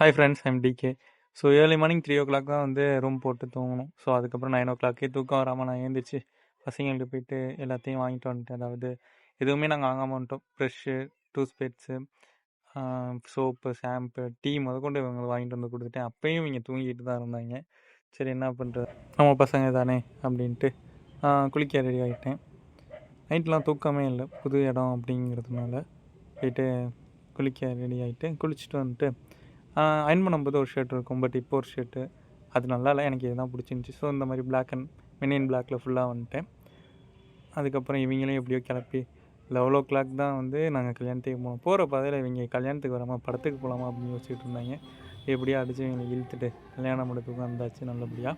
Hi friends, I'm DK. So early morning 3 o'clock தான் வந்து room போட்டு தூங்கணும். ஸோ அதுக்கப்புறம் 9 o'clock தூக்கம் வராமல் நான் எழுந்திரிச்சு பசங்கள்கிட்ட போயிட்டு எல்லாத்தையும் வாங்கிட்டு வந்துட்டேன். அதாவது எதுவுமே நாங்கள் வாங்காமல் வந்துட்டோம். ப்ரெஷ்ஷு, டூத்பேஸ்ட்ஸு, சோப்பு, ஷாம்பு, டீ முதற்கொண்டு இவங்களுக்கு வாங்கிட்டு வந்து கொடுத்துட்டேன். அப்பயும் இவங்க தூங்கிட்டு தான் இருந்தாங்க. சரி என்ன பண்ணுறது, நம்ம பசங்க தானே அப்படின்ட்டு குளிக்க ரெடி ஆகிட்டேன். நைட்லாம் தூக்கமே இல்லை, புது இடம் அப்படிங்கிறதுனால போயிட்டு குளிக்க ரெடி ஆகிட்டு குளிச்சுட்டு வந்துட்டு அயர்ன் பண்ணும்போது ஒரு ஷர்ட் இருக்கும். பட் இப்போ ஒரு ஷர்ட்டு அது நல்லா இல்லை, எனக்கு இதுதான் பிடிச்சிருந்துச்சி. ஸோ இந்த மாதிரி பிளாக் அண்ட் மெனின் பிளாக்கில் ஃபுல்லாக வந்துட்டேன். அதுக்கப்புறம் இவங்களையும் எப்படியோ கிளப்பி 11 o'clock தான் வந்து நாங்கள் கல்யாணத்துக்கு போனோம். போகிற பாதையில் இவங்க கல்யாணத்துக்கு வராமல் படத்துக்கு போகலாமா அப்படின்னு யோசிச்சுட்டு இருந்தாங்க. எப்படியோ அடித்து இவங்களை இழுத்துட்டு கல்யாண மண்டபத்துக்கு வந்தாச்சு நல்லபடியாக.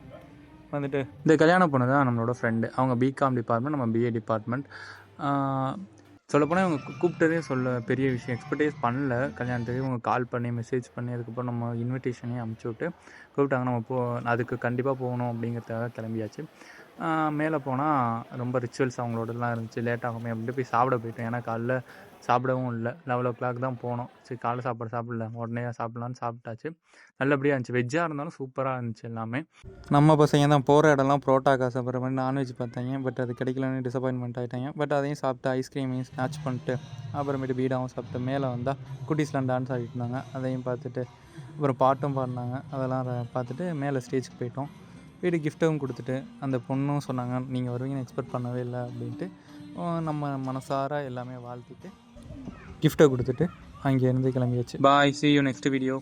வந்துட்டு இந்த கல்யாணம் பொண்ணு தான் நம்மளோட ஃப்ரெண்டு. அவங்க பிகாம் டிபார்ட்மெண்ட், நம்ம பிஏ டிபார்ட்மெண்ட். சொல்லப்போனால் இவங்க கூப்பிட்டதே பெரிய விஷயம் எக்ஸ்பெக்டேஸ் பண்ணல. கல்யாணத்துக்கு இவங்க கால் பண்ணி மெசேஜ் பண்ணி அதுக்கப்புறம் நம்ம இன்விடேஷனையும் அமுச்சு விட்டு கூப்பிட்டாங்க. நம்ம அதுக்கு கண்டிப்பாக போகணும் அப்படிங்கிறதுக்காக கிளம்பியாச்சு. மேலே போனால் ரொம்ப ரிச்சுவல்ஸ் அவங்களோடலாம் இருந்துச்சு. லேட் ஆகுமே அப்படின்ட்டு போய் சாப்பிட போயிட்டோம். ஏன்னா காலைல சாப்பிடவும் இல்லை, 11 o'clock தான் போனோம். சரி காலை சாப்பாடு சாப்பிடல, உடனே சாப்பிட்லான்னு சாப்பிட்டாச்சு. நல்லபடியாக இருந்துச்சு. வெஜ்ஜாக இருந்தாலும் சூப்பராக இருந்துச்சு எல்லாமே. நம்ம பசங்க தான் போகிற இடம்லாம் புரோட்டா சாப்பிட்ற மாதிரி நான்வெஜ் பார்த்தாங்க. பட் அது கிடைக்கலன்னு டிசப்பாயின்மெண்ட் ஆகிட்டாங்க. பட் அதையும் சாப்பிட்டு ஐஸ்கிரீமையும் ஸ்நாச் பண்ணிட்டு அப்புறமேட்டு பீடாவும் சாப்பிட்டு மேலே வந்தால் குட்டீஸ்லாம் டான்ஸ் ஆடிட்டு இருந்தாங்க. அதையும் பார்த்துட்டு அப்புறம் பாட்டும் பாடினாங்க. அதெல்லாம் பார்த்துட்டு மேலே ஸ்டேஜுக்கு போயிட்டோம். வீடு கிஃப்ட்டும் கொடுத்துட்டு அந்த பொண்ணும் சொன்னாங்க நீங்கள் வருவீங்கன்னு எக்ஸ்பெக்ட் பண்ணவே இல்லை அப்படின்ட்டு. நம்ம மனசார எல்லாமே வாழ்த்திட்டு கிஃப்ட்டை கொடுத்துட்டு அங்கேருந்து கிளம்பியாச்சு. பாய், see you next video.